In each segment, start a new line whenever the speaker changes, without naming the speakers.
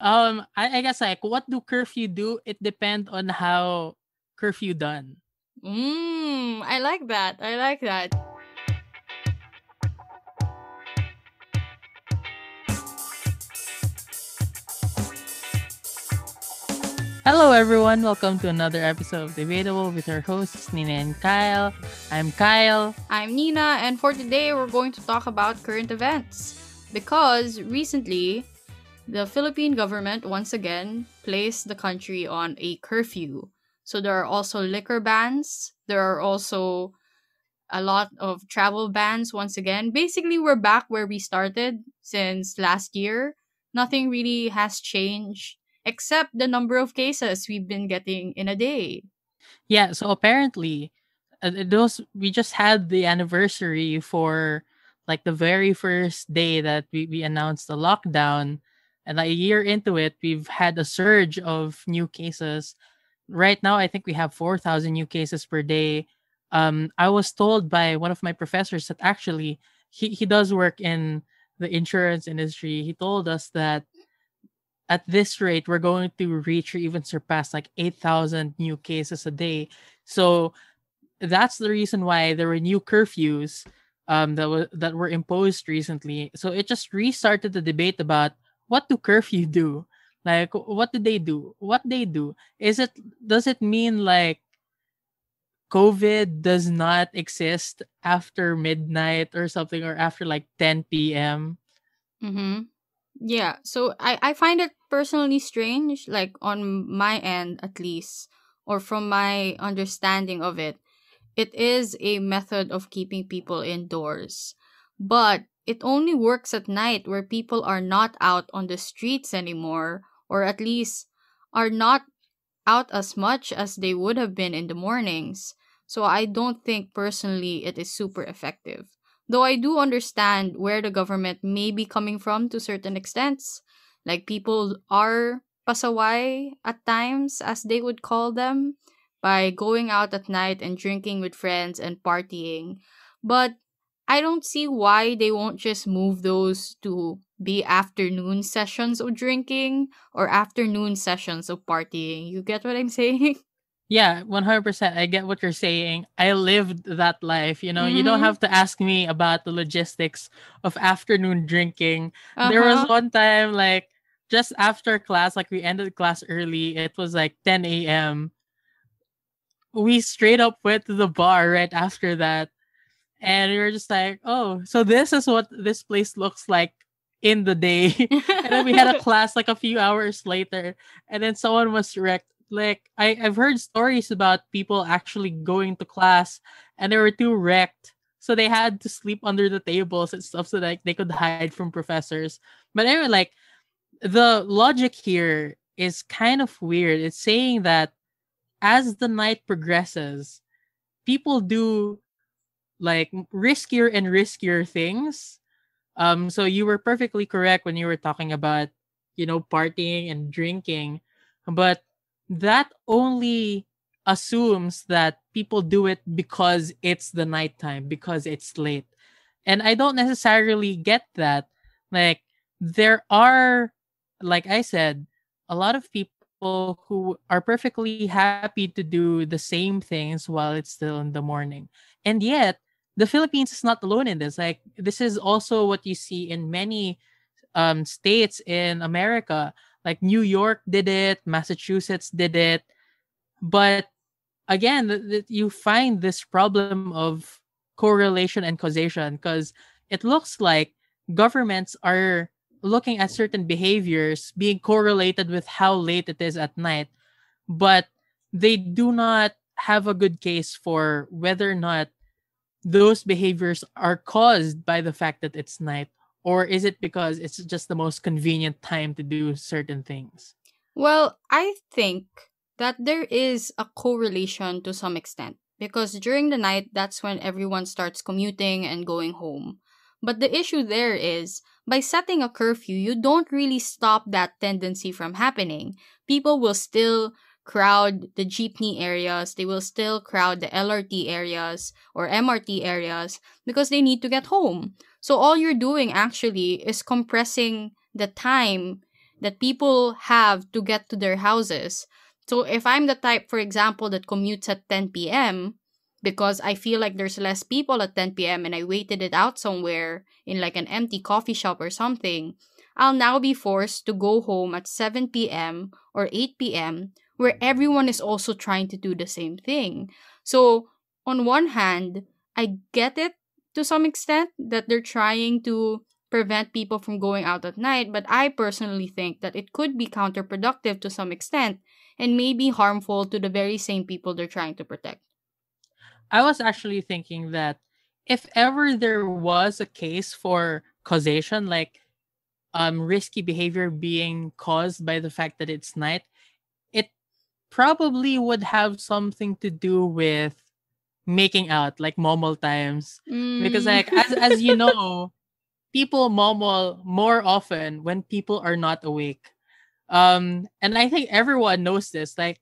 I guess like what do curfew do? It depends on how curfew done.
I like that. I like that.
Hello everyone, welcome to another episode of Debatable with our hosts Nina and Kyle. I'm Kyle.
I'm Nina, and for today, we're going to talk about current events. Because recently, the Philippine government once again placed the country on a curfew. So there are also liquor bans, there are also a lot of travel bans once again. Basically, we're back where we started since last year. Nothing really has changed except the number of cases we've been getting in a day.
Yeah, so apparently those we just had the anniversary for like the very first day that we announced the lockdown, and like a year into it we've had a surge of new cases. Right now I think we have 4,000 new cases per day. I was told by one of my professors that actually he does work in the insurance industry. He told us that at this rate we're going to reach or even surpass like 8,000 new cases a day. So that's the reason why there were new curfews that were imposed recently. So it just restarted the debate about what do curfew do? Like what do they do? What they do? Does it mean like COVID does not exist after midnight or something, or after like 10 p.m.?
Mm-hmm. Yeah, so I find it personally strange, like on my end at least, or from my understanding of it. It is a method of keeping people indoors. But it only works at night where people are not out on the streets anymore, or at least are not out as much as they would have been in the mornings. So I don't think personally it is super effective. Though I do understand where the government may be coming from to certain extents. Like people are pasaway at times, as they would call them, by going out at night and drinking with friends and partying. But I don't see why they won't just move those to be afternoon sessions of drinking or afternoon sessions of partying. You get what I'm saying?
Yeah, 100%. I get what you're saying. I lived that life. You know, you don't
Mm-hmm.
have to ask me about the logistics of afternoon drinking. There was
Uh-huh.
one time, like, just after class, like, we ended class early. It was like 10 a.m. We straight up went to the bar right after that. And we were just like, oh, so this is what this place looks like in the day. And then we had a class like a few hours later, and then someone was wrecked. Like I've heard stories about people actually going to class and they were too wrecked. So they had to sleep under the tables and stuff so that they could hide from professors. But anyway, like the logic here is kind of weird. It's saying that as the night progresses, people do like riskier and riskier things. So you were perfectly correct when you were talking about, partying and drinking, but that only assumes that people do it because it's the nighttime, because it's late. And I don't necessarily get that. Like there are, like I said, a lot of people who are perfectly happy to do the same things while it's still in the morning. And yet, the Philippines is not alone in this. Like this is also what you see in many states in America. Like New York did it, Massachusetts did it. But again, you find this problem of correlation and causation because it looks like governments are looking at certain behaviors being correlated with how late it is at night, but they do not have a good case for whether or not those behaviors are caused by the fact that it's night, or is it because it's just the most convenient time to do certain things.
Well, I think that there is a correlation to some extent because during the night, that's when everyone starts commuting and going home. But the issue there is by setting a curfew, you don't really stop that tendency from happening. People will still crowd the jeepney areas, they will still crowd the LRT areas or MRT areas because they need to get home. So all you're doing actually is compressing the time that people have to get to their houses. So if I'm the type, for example, that commutes at 10 p.m., because I feel like there's less people at 10 p.m. and I waited it out somewhere in like an empty coffee shop or something, I'll now be forced to go home at 7 p.m. or 8 p.m., where everyone is also trying to do the same thing. So, on one hand, I get it to some extent that they're trying to prevent people from going out at night, but I personally think that it could be counterproductive to some extent and may be harmful to the very same people they're trying to protect.
I was actually thinking that if ever there was a case for causation, like risky behavior being caused by the fact that it's night, it probably would have something to do with making out, like momol times. Because
Mm.
like as you know, people momol more often when people are not awake. And I think everyone knows this. Like,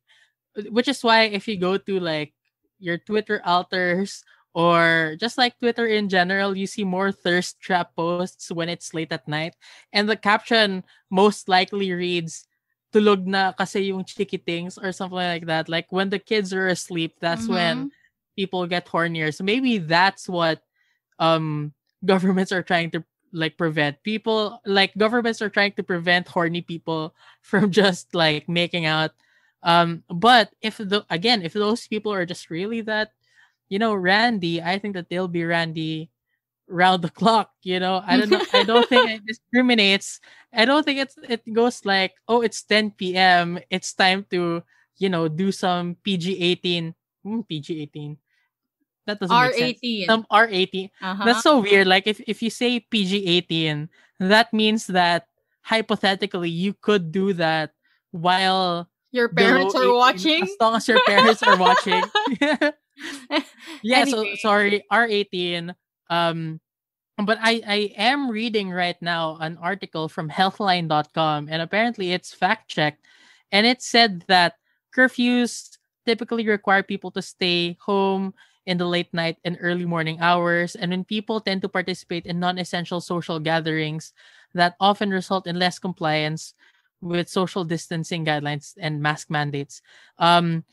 which is why if you go to like your Twitter alters or just like Twitter in general, you see more thirst trap posts when it's late at night, and the caption most likely reads "tulog na kasi yung chikitings" or something like that. Like when the kids are asleep, that's when
Mm-hmm.
people get hornier. So maybe that's what um governments are trying to like prevent people, like governments are trying to prevent horny people from just like making out. But if the again, if those people are just really that, randy, I think that they'll be randy round the clock. I don't know, I don't think it discriminates. I don't think it goes like, oh, it's 10 p.m., it's time to do some PG-18. PG-18, that doesn't make sense.
R18.
Some R18. That's
Uh-huh.
so weird. Like if you say PG-18, that means that hypothetically you could do that while
Your
below
parents are
18, as
watching?
long as your parents are watching. Yeah, so
Anyway.
sorry, R18. Um but I am reading right now an article from healthline.com, and apparently it's fact checked, and it said that curfews typically require people to stay home in the late night and early morning hours, and when people tend to participate in non-essential social gatherings, that often result in less compliance with social distancing guidelines and mask mandates. Um,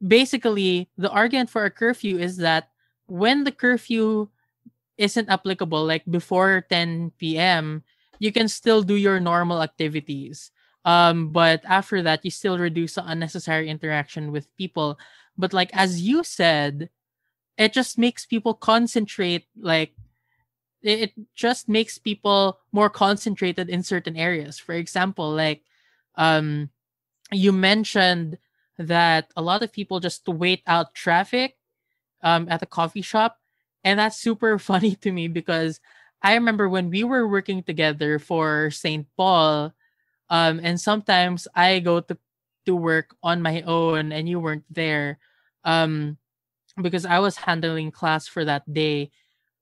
Basically, the argument for a curfew is that when the curfew isn't applicable, like before 10 p.m., you can still do your normal activities. But after that, you still reduce the unnecessary interaction with people. But like as you said, it just makes people concentrate. Like it just makes people more concentrated in certain areas. For example, like um, you mentioned that a lot of people just wait out traffic at the coffee shop. And that's super funny to me because I remember when we were working together for St. Paul, and sometimes I go to work on my own and you weren't there, um, because I was handling class for that day.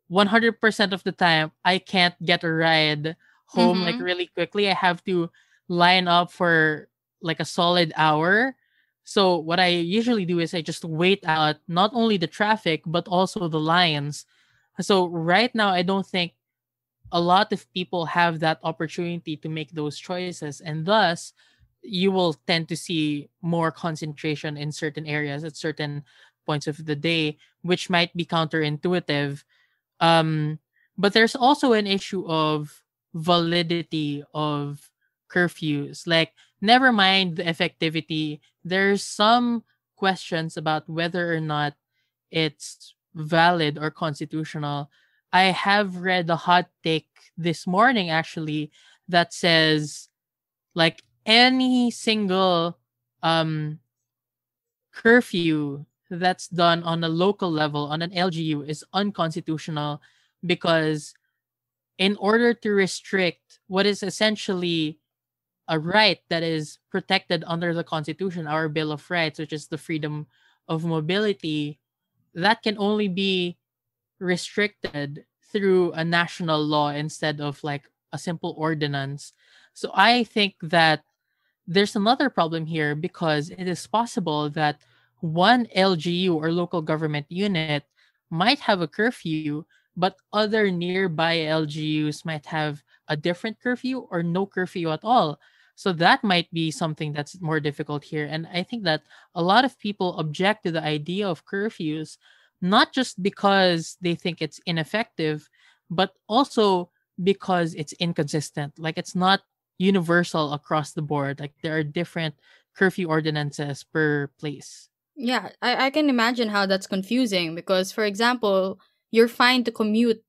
100% of the time, I can't get a ride home like
Mm-hmm.
really quickly. I have to line up for like a solid hour. So what I usually do is I just wait out not only the traffic but also the lines. So right now I don't think a lot of people have that opportunity to make those choices, and thus you will tend to see more concentration in certain areas at certain points of the day, which might be counterintuitive. um, but there's also an issue of validity of curfews. Like, never mind the effectivity, there's some questions about whether or not it's valid or constitutional. I have read a hot take this morning actually that says like any single um curfew that's done on a local level on an LGU is unconstitutional because in order to restrict what is essentially a right that is protected under the Constitution, our Bill of Rights, which is the freedom of mobility, that can only be restricted through a national law instead of like a simple ordinance. So I think that there's another problem here because it is possible that one LGU or local government unit might have a curfew, but other nearby LGUs might have a different curfew or no curfew at all. So that might be something that's more difficult here. And I think that a lot of people object to the idea of curfews, not just because they think it's ineffective, but also because it's inconsistent. Like it's not universal across the board. Like there are different curfew ordinances per place.
Yeah, I can imagine how that's confusing because, for example, you're fine to commute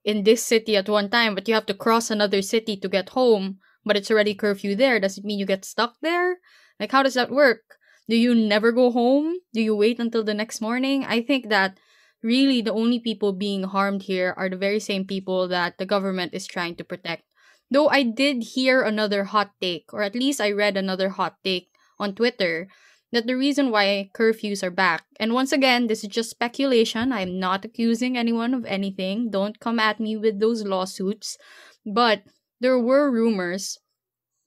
in this city at one time, but you have to cross another city to get home, but it's already curfew there. Does it mean you get stuck there? Like, how does that work? Do you never go home? Do you wait until the next morning? I think that really the only people being harmed here are the very same people that the government is trying to protect. Though I did hear another hot take, or at least I read another hot take on Twitter that the reason why curfews are back, and once again, this is just speculation. I'm not accusing anyone of anything. Don't come at me with those lawsuits. But there were rumors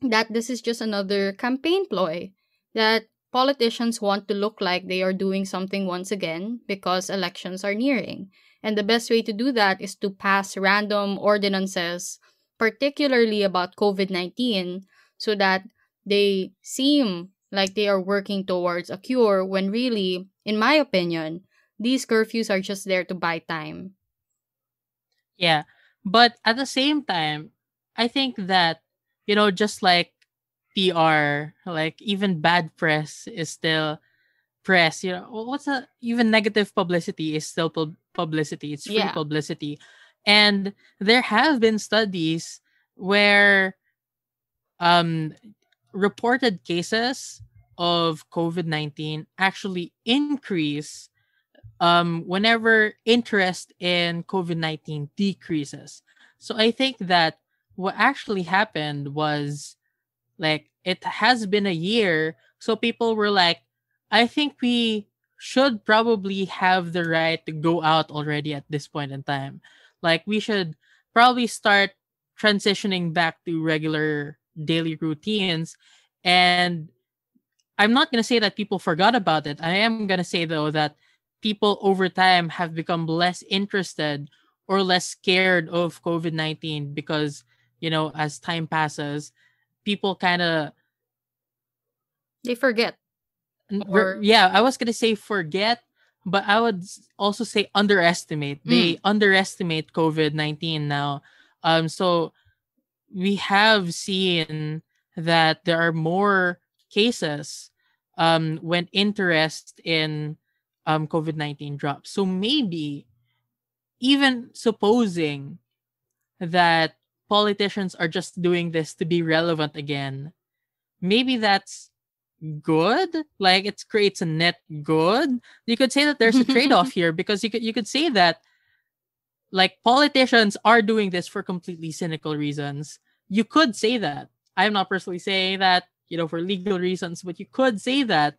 that this is just another campaign ploy, that politicians want to look like they are doing something once again because elections are nearing. And the best way to do that is to pass random ordinances, particularly about COVID 19, so that they seem like they are working towards a cure when really, in my opinion, these curfews are just there to buy time.
Yeah. But at the same time, I think that, just like PR, like even bad press is still press. What's even negative publicity is still publicity. It's free
Yeah.
publicity. And there have been studies where um reported cases of COVID-19 actually increase whenever interest in COVID-19 decreases. So I think that what actually happened was, like, it has been a year, so people were like, I think we should probably have the right to go out already at this point in time. Like we should probably start transitioning back to regular daily routines. And I'm not going to say that people forgot about it. I am going to say, though, that people over time have become less interested or less scared of COVID 19 because, as time passes, people kind of,
They forget. Or,
yeah, I was going to say forget, but I would also say underestimate. They
mm,
underestimate COVID 19 now. So we have seen that there are more cases when interest in COVID 19 drops. So maybe, even supposing that politicians are just doing this to be relevant again, maybe that's good. Like it creates a net good. You could say that there's a trade off here, because you could say that, like, politicians are doing this for completely cynical reasons. You could say that. I'm not personally saying that, for legal reasons, but you could say that.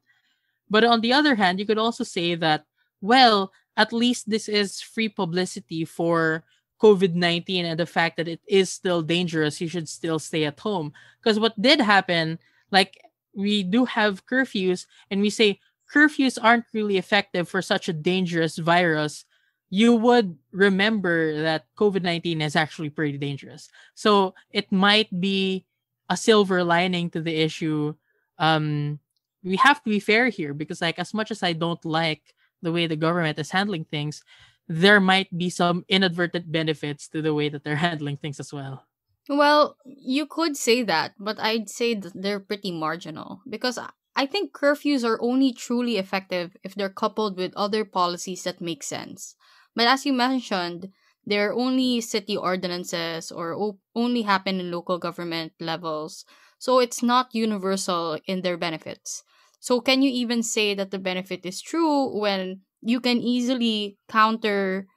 But on the other hand, you could also say that, well, at least this is free publicity for COVID 19 and the fact that it is still dangerous. You should still stay at home. Because what did happen, like, we do have curfews, and we say curfews aren't really effective for such a dangerous virus. You would remember that COVID 19 is actually pretty dangerous. So it might be a silver lining to the issue. We have to be fair here, because, like, as much as I don't like the way the government is handling things, there might be some inadvertent benefits to the way that they're handling things as well.
well, you could say that, but I'd say that they're pretty marginal because I think curfews are only truly effective if they're coupled with other policies that make sense. But as you mentioned, they're only city ordinances or only happen in local government levels, so it's not universal in their benefits. So, can you even say that the benefit is true when you can easily counter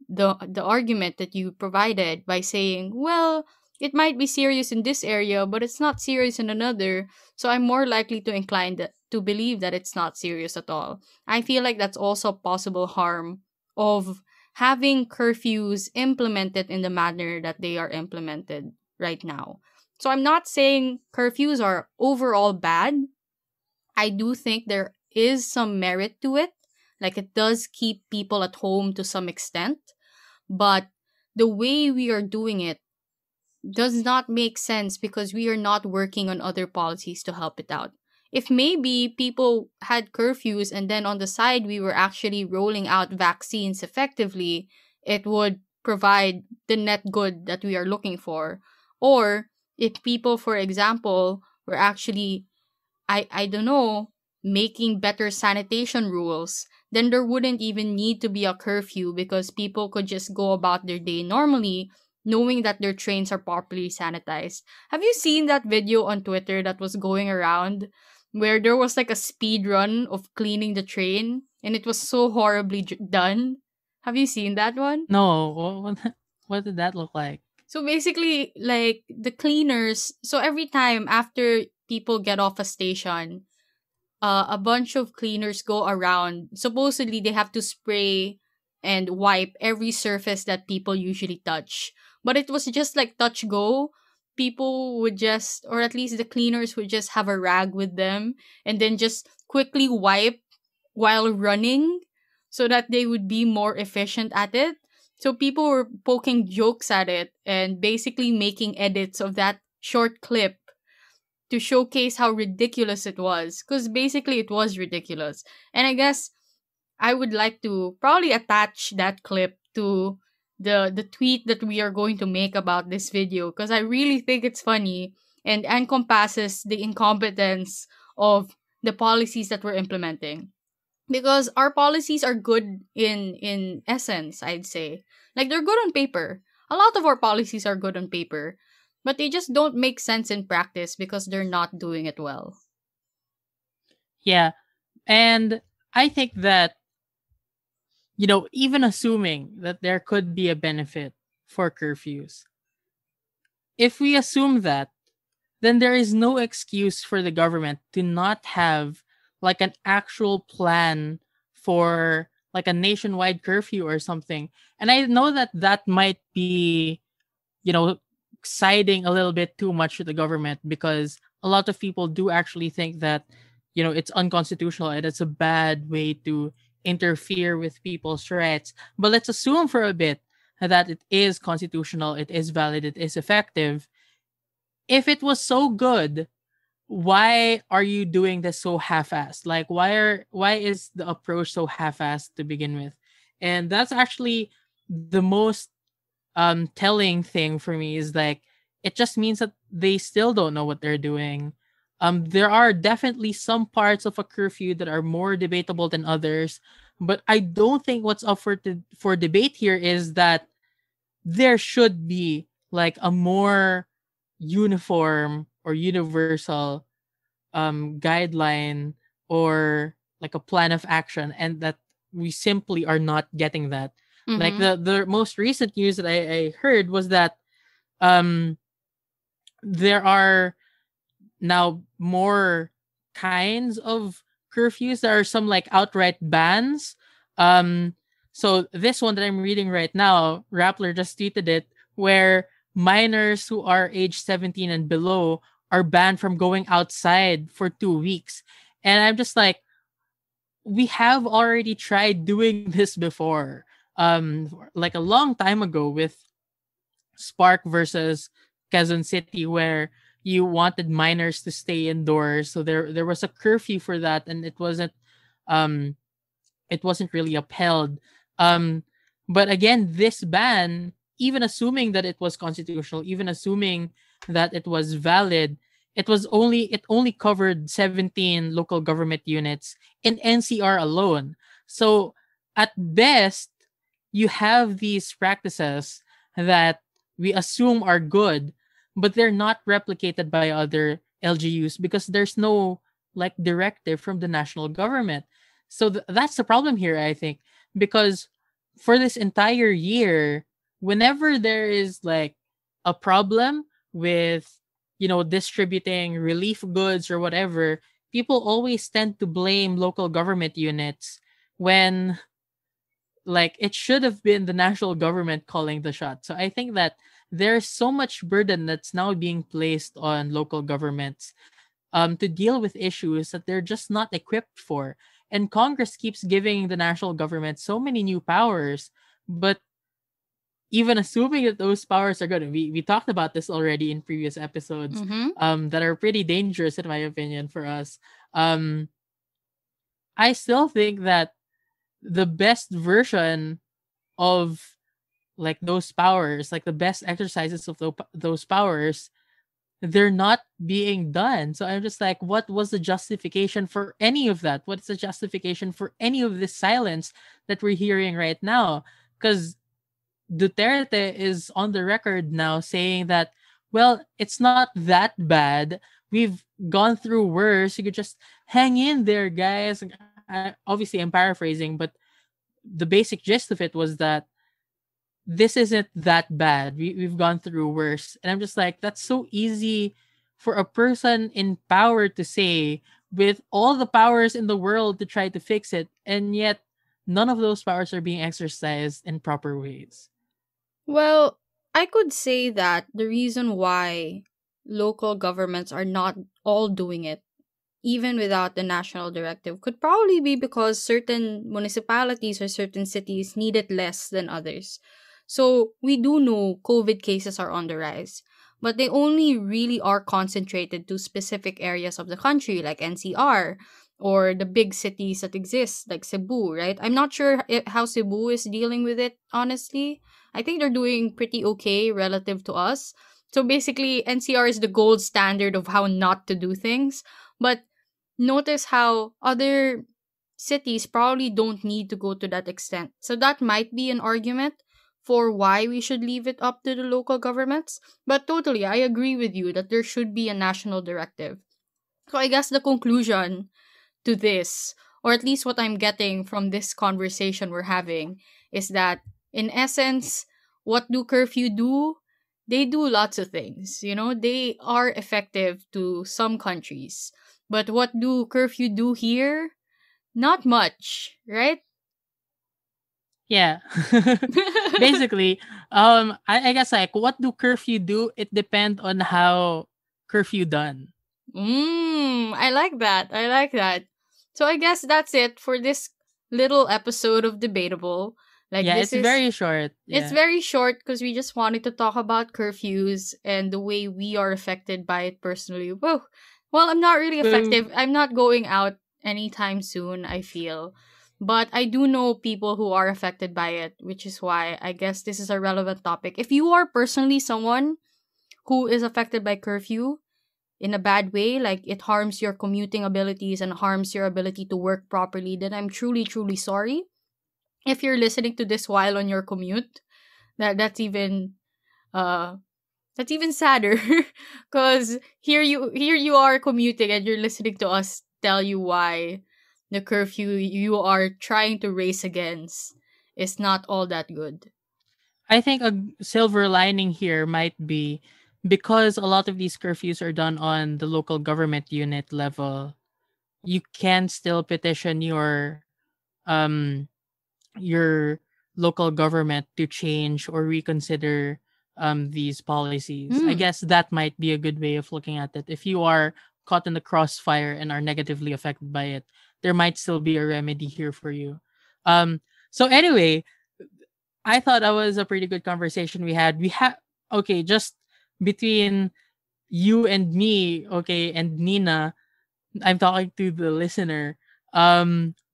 the argument that you provided by saying, well, it might be serious in this area, but it's not serious in another, so I'm more likely to incline to believe that it's not serious at all. I feel like that's also a possible harm of having curfews implemented in the manner that they are implemented right now. So I'm not saying curfews are overall bad. I do think there is some merit to it. Like it does keep people at home to some extent, but the way we are doing it does not make sense because we are not working on other policies to help it out. If maybe people had curfews and then on the side we were actually rolling out vaccines effectively, it would provide the net good that we are looking for. Or if people, for example, were actually, I don't know, making better sanitation rules, then there wouldn't even need to be a curfew because people could just go about their day normally, knowing that their trains are properly sanitized. Have you seen that video on Twitter that was going around where there was like a speed run of cleaning the train and it was so horribly done? Have you seen that one?
No, what did that look like?
So basically, like the cleaners, so every time after people get off a station, a bunch of cleaners go around. Supposedly, they have to spray and wipe every surface that people usually touch. But it was just like touch go. People would just, or at least the cleaners would just have a rag with them and then just quickly wipe while running so that they would be more efficient at it. So people were poking jokes at it and basically making edits of that short clip to showcase how ridiculous it was, because basically it was ridiculous. And I guess I would like to probably attach that clip to the tweet that we are going to make about this video, because I really think it's funny and encompasses the incompetence of the policies that we're implementing. Because our policies are good in essence, I'd say. Like they're good on paper. A lot of our policies are good on paper, but they just don't make sense in practice because they're not doing it well.
Yeah. And I think that, even assuming that there could be a benefit for curfews, if we assume that, then there is no excuse for the government to not have like an actual plan for like a nationwide curfew or something. And I know that that might be, you know, siding a little bit too much with the government, because a lot of people do actually think that, it's unconstitutional and it's a bad way to interfere with people's rights. But let's assume for a bit that it is constitutional, it is valid, it is effective. If it was so good, why are you doing this so half-assed? Like, why is the approach so half-assed to begin with? And that's actually the most telling thing for me, is like, it just means that they still don't know what they're doing. There are definitely some parts of a curfew that are more debatable than others, but I don't think what's up for debate here is that there should be like a more uniform or universal guideline, or like a plan of action, and that we simply are not getting that. Like
Mm-hmm.
the most recent news that I heard was that um there are now more kinds of curfews. There are some like outright bans. Um, so this one that I'm reading right now, Rappler just tweeted it, where minors who are age 17 and below are banned from going outside for 2 weeks. And I'm just like, we have already tried doing this before. Like a long time ago with Spark versus Quezon City, where you wanted minors to stay indoors. So there was a curfew for that, and um it wasn't really upheld. Um, but again, this ban, even assuming that it was constitutional, even assuming that it was valid, it only covered 17 local government units in NCR alone. So at best, you have these practices that we assume are good, but they're not replicated by other LGUs because there's no like directive from the national government. So that's the problem here, I think, because for this entire year, whenever there is like a problem with, distributing relief goods or whatever, people always tend to blame local government units, when like it should have been the national government calling the shot. So I think that there's so much burden that's now being placed on local governments to deal with issues that they're just not equipped for. And Congress keeps giving the national government so many new powers, but even assuming that those powers are good, we talked about this already in previous episodes,
Mm-hmm.
that are pretty dangerous in my opinion for us. Um, I still think that the best version of like those powers, like the best exercises of those powers, they're not being done. So I'm just like, what was the justification for any of that? What's the justification for any of this silence that we're hearing right now? Because Duterte is on the record now saying that, well, it's not that bad. We've gone through worse. You could just hang in there, guys. Obviously, I'm paraphrasing, but the basic gist of it was that this isn't that bad. We've gone through worse. And I'm just like, that's so easy for a person in power to say with all the powers in the world to try to fix it. And yet, none of those powers are being exercised in proper ways.
Well, I could say that the reason why local governments are not all doing it, even without the national directive, could probably be because certain municipalities or certain cities need it less than others. So we do know COVID cases are on the rise, but they only really are concentrated to specific areas of the country, like NCR or the big cities that exist, like Cebu, right? I'm not sure how Cebu is dealing with it, honestly. I think they're doing pretty okay relative to us. So basically, NCR is the gold standard of how not to do things. But notice how other cities probably don't need to go to that extent. So that might be an argument for why we should leave it up to the local governments. But totally, I agree with you that there should be a national directive. So I guess the conclusion to this, or at least what I'm getting from this conversation we're having, is that in essence, what do curfew do? They do lots of things. You know, they are effective to some countries. But what do curfew do here? Not much, right?
Yeah. Basically, I guess like what do curfew do? It depends on how curfew done.
I like that. I like that. So I guess that's it for this little episode of Debatable. Like
Yeah,
this
it's
is
very short.
It's
Yeah.
very short because we just wanted to talk about curfews and the way we are affected by it personally. Whoa. Well, I'm not really
Boo.
effective. I'm not going out anytime soon, I feel. But I do know people who are affected by it, which is why I guess this is a relevant topic. If you are personally someone who is affected by curfew in a bad way, like it harms your commuting abilities and harms your ability to work properly, then I'm truly, truly sorry. If you're listening to this while on your commute, that's even uh that's even sadder because here you are commuting and you're listening to us tell you why the curfew you are trying to race against is not all that good.
I think a silver lining here might be because a lot of these curfews are done on the local government unit level, you can still petition um your local government to change or reconsider these policies. I
Hmm.
guess that might be a good way of looking at it. If you are caught in the crossfire and are negatively affected by it, there might still be a remedy here for you. So anyway, I thought that was a pretty good conversation we had. We have okay, just between you and me, okay, and Nina, I'm talking to the listener.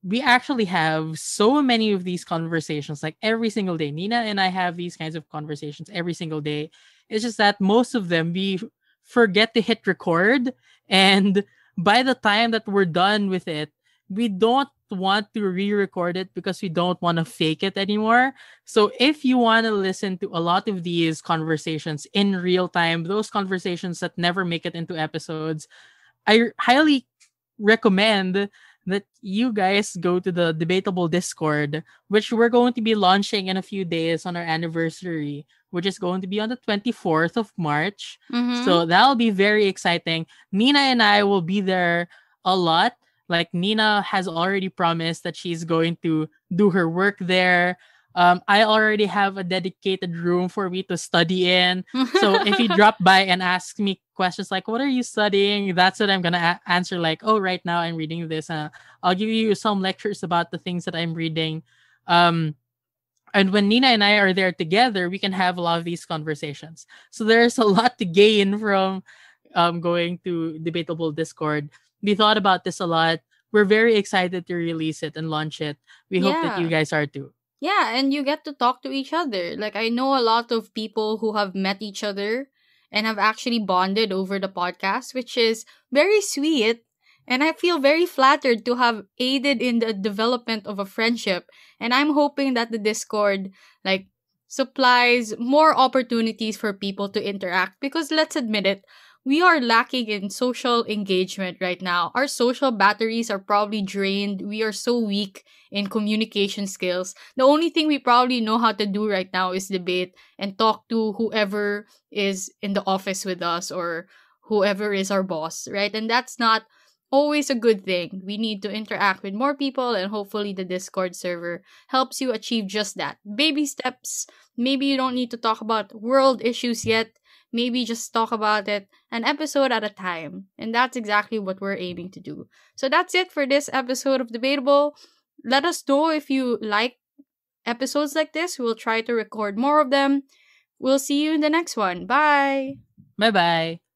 We actually have so many of these conversations, like every single day. Nina and I have these kinds of conversations every single day. It's just that most of them we forget to hit record, and by the time that we're done with it, we don't want to re-record it because we don't want to fake it anymore. So if you want to listen to a lot of these conversations in real time, those conversations that never make it into episodes, I highly recommend that you guys go to the Debatable Discord, which we're going to be launching in a few days on our anniversary, which is going to be on the 24th of March.
Mm-hmm.
So that'll be very exciting. Nina and I will be there a lot. Like Nina has already promised that she's going to do her work there. I already have a dedicated room for me to study in. So if you drop by and ask me questions like, "What are you studying?" That's what I'm gonna answer. Like, "Oh, right now I'm reading this." I'll give you some lectures about the things that I'm reading. Um, And when Nina and I are there together, we can have a lot of these conversations. So there's a lot to gain from going to Debatable Discord. We thought about this a lot. We're very excited to release it and launch it. We hope that you
Yeah.
guys are too.
Yeah, and you get to talk to each other. Like, I know a lot of people who have met each other and have actually bonded over the podcast, which is very sweet. And I feel very flattered to have aided in the development of a friendship. And I'm hoping that the Discord, like, supplies more opportunities for people to interact because let's admit it, we are lacking in social engagement right now. Our social batteries are probably drained. We are so weak in communication skills. The only thing we probably know how to do right now is debate and talk to whoever is in the office with us or whoever is our boss, right? And that's not always a good thing. We need to interact with more people, and hopefully the Discord server helps you achieve just that. Baby steps. Maybe you don't need to talk about world issues yet. Maybe just talk about it an episode at a time. And that's exactly what we're aiming to do. So that's it for this episode of Debatable. Let us know if you like episodes like this. We'll try to record more of them. We'll see you in the next one. Bye.
Bye bye.